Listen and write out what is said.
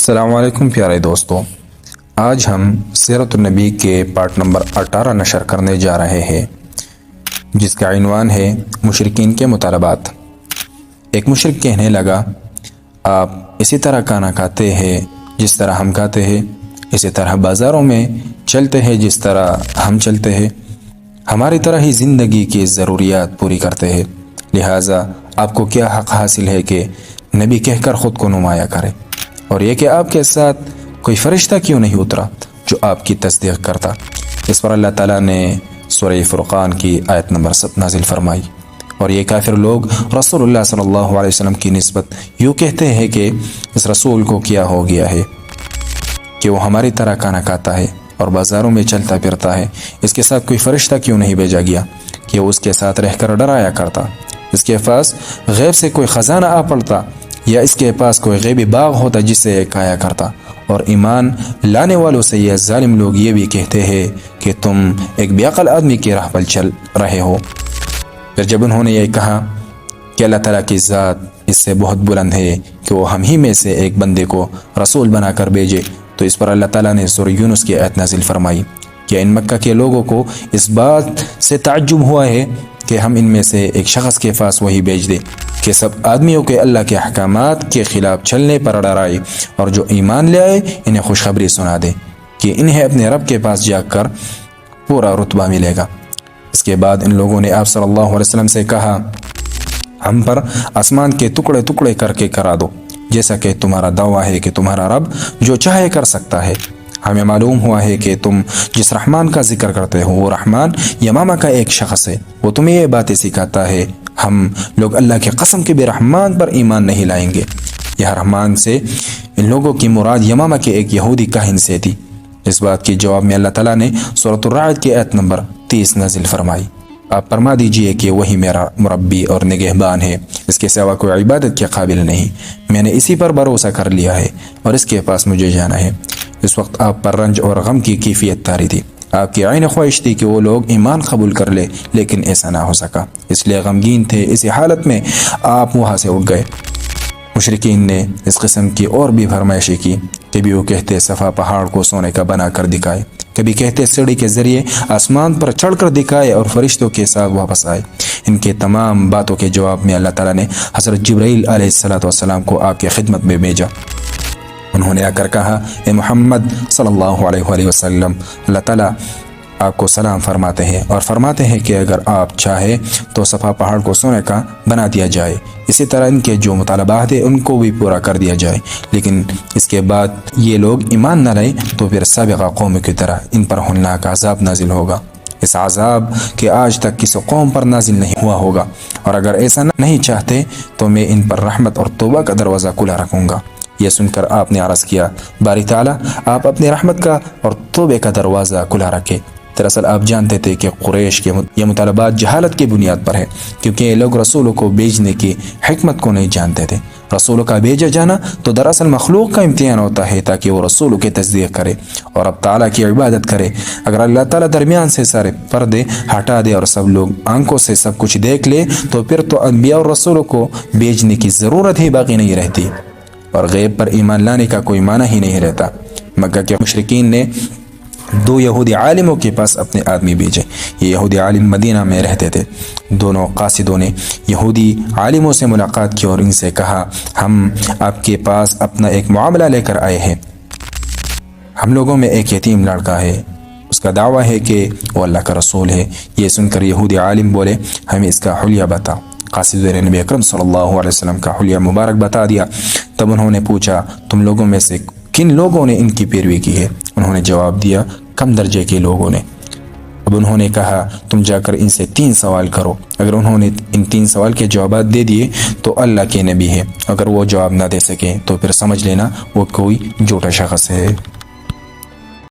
السلام علیکم پیارے دوستو، آج ہم سیرت النبی کے پارٹ نمبر 18 نشر کرنے جا رہے ہیں، جس کا عنوان ہے مشرکین کے مطالبات۔ ایک مشرک کہنے لگا، آپ اسی طرح کھانا کھاتے ہیں جس طرح ہم کھاتے ہیں، اسی طرح بازاروں میں چلتے ہیں جس طرح ہم چلتے ہیں، ہماری طرح ہی زندگی کی ضروریات پوری کرتے ہیں، لہٰذا آپ کو کیا حق حاصل ہے کہ نبی کہہ کر خود کو نمایاں کرے؟ اور یہ کہ آپ کے ساتھ کوئی فرشتہ کیوں نہیں اترا جو آپ کی تصدیق کرتا؟ اس پر اللہ تعالیٰ نے سورہ فرقان کی آیت نمبر 7 نازل فرمائی، اور یہ کافر لوگ رسول اللہ صلی اللہ علیہ وسلم کی نسبت یوں کہتے ہیں کہ اس رسول کو کیا ہو گیا ہے کہ وہ ہماری طرح کھانا کھاتا ہے اور بازاروں میں چلتا پھرتا ہے، اس کے ساتھ کوئی فرشتہ کیوں نہیں بھیجا گیا کہ وہ اس کے ساتھ رہ کر ڈرایا کرتا؟ اس کے پاس غیب سے کوئی خزانہ آ پڑتا، یا اس کے پاس کوئی غیبی باغ ہوتا جس سے یہ کھایا کرتا؟ اور ایمان لانے والوں سے یہ ظالم لوگ یہ بھی کہتے ہیں کہ تم ایک بے عقل آدمی کی راہ پر چل رہے ہو۔ پھر جب انہوں نے یہ کہا کہ اللہ تعالیٰ کی ذات اس سے بہت بلند ہے کہ وہ ہم ہی میں سے ایک بندے کو رسول بنا کر بھیجے، تو اس پر اللہ تعالیٰ نے سورہ یونس کی آیت نازل فرمائی کہ ان مکہ کے لوگوں کو اس بات سے تعجب ہوا ہے کہ ہم ان میں سے ایک شخص کے پاس وہی بھیج دے کہ سب آدمیوں کے اللہ کے احکامات کے خلاف چلنے پر ڈرائے، اور جو ایمان لے آئے انہیں خوشخبری سنا دے کہ انہیں اپنے رب کے پاس جا کر پورا رتبہ ملے گا۔ اس کے بعد ان لوگوں نے آپ صلی اللہ علیہ وسلم سے کہا، ہم پر آسمان کے ٹکڑے ٹکڑے کر کے کرا دو، جیسا کہ تمہارا دعویٰ ہے کہ تمہارا رب جو چاہے کر سکتا ہے۔ ہمیں معلوم ہوا ہے کہ تم جس رحمان کا ذکر کرتے ہو وہ رحمان یمامہ کا ایک شخص ہے، وہ تمہیں یہ باتیں سکھاتا ہے۔ ہم لوگ اللہ کے قسم کے بھی رحمان پر ایمان نہیں لائیں گے۔ یہ رحمان سے ان لوگوں کی مراد یمامہ کے ایک یہودی کاہن سے تھی۔ اس بات کے جواب میں اللہ تعالیٰ نے سورۃ الرعد کی آیت نمبر 30 نازل فرمائی، آپ فرما دیجئے کہ وہی میرا مربی اور نگہبان ہے، اس کے سوا کوئی عبادت کے قابل نہیں، میں نے اسی پر بھروسہ کر لیا ہے اور اس کے پاس مجھے جانا ہے۔ اس وقت آپ پر رنج اور غم کی کیفیت طاری تھی، آپ کی عین خواہش تھی کہ وہ لوگ ایمان قبول کر لے، لیکن ایسا نہ ہو سکا، اس لیے غمگین تھے۔ اسی حالت میں آپ وہاں سے اٹھ گئے۔ مشرکین نے اس قسم کی اور بھی فرمائشیں کی، کبھی وہ کہتے صفا پہاڑ کو سونے کا بنا کر دکھائے، کبھی کہتے سیڑھی کے ذریعے آسمان پر چڑھ کر دکھائے اور فرشتوں کے ساتھ واپس آئے۔ ان کے تمام باتوں کے جواب میں اللہ تعالیٰ نے حضرت جبرائیل علیہ السلام کو آپ کی خدمت میں بھیجا۔ انہوں نے آ کر کہا، اے محمد صلی اللہ علیہ وسلم، اللہ تعالیٰ آپ کو سلام فرماتے ہیں اور فرماتے ہیں کہ اگر آپ چاہے تو صفا پہاڑ کو سونے کا بنا دیا جائے، اسی طرح ان کے جو مطالبات ہیں ان کو بھی پورا کر دیا جائے، لیکن اس کے بعد یہ لوگ ایمان نہ لائیں تو پھر سابقہ قوم کی طرح ان پر ہولناک عذاب نازل ہوگا، اس عذاب کہ آج تک کسی قوم پر نازل نہیں ہوا ہوگا، اور اگر ایسا نہیں چاہتے تو میں ان پر رحمت اور توبہ کا دروازہ کھلا رکھوں گا۔ یہ سن کر آپ نے عرض کیا، باری تعالیٰ آپ اپنی رحمت کا اور توبے کا دروازہ کھلا رکھے۔ دراصل آپ جانتے تھے کہ قریش کے یہ مطالبات جہالت کی بنیاد پر ہے، کیونکہ یہ لوگ رسولوں کو بھیجنے کی حکمت کو نہیں جانتے تھے۔ رسولوں کا بھیجا جانا تو دراصل مخلوق کا امتحان ہوتا ہے تاکہ وہ رسولوں کی تصدیق کرے اور اب تعالیٰ کی عبادت کرے۔ اگر اللہ تعالیٰ درمیان سے سارے پردے ہٹا دے اور سب لوگ آنکھوں سے سب کچھ دیکھ لے تو پھر تو انبیاء اور رسولوں کو بھیجنے کی ضرورت ہی باقی نہیں رہتی، اور غیب پر ایمان لانے کا کوئی معنی ہی نہیں رہتا۔ مکہ کے مشرکین نے 2 یہودی عالموں کے پاس اپنے آدمی بھیجے۔ یہ یہودی عالم مدینہ میں رہتے تھے۔ دونوں قاصدوں نے یہودی عالموں سے ملاقات کی اور ان سے کہا، ہم آپ کے پاس اپنا ایک معاملہ لے کر آئے ہیں۔ ہم لوگوں میں ایک یتیم لڑکا ہے، اس کا دعویٰ ہے کہ وہ اللہ کا رسول ہے۔ یہ سن کر یہودی عالم بولے، ہمیں اس کا حلیہ بتا۔ قاصدوں نے نبی اکرم صلی اللہ علیہ وسلم کا حلیہ مبارک بتا دیا۔ تب انہوں نے پوچھا، تم لوگوں میں سے کن لوگوں نے ان کی پیروی کی ہے؟ انہوں نے جواب دیا، کم درجے کے لوگوں نے۔ اب انہوں نے کہا، تم جا کر ان سے 3 سوال کرو، اگر انہوں نے ان 3 سوال کے جوابات دے دیے تو اللہ کے نبی ہے، اگر وہ جواب نہ دے سکیں تو پھر سمجھ لینا وہ کوئی جھوٹا شخص ہے۔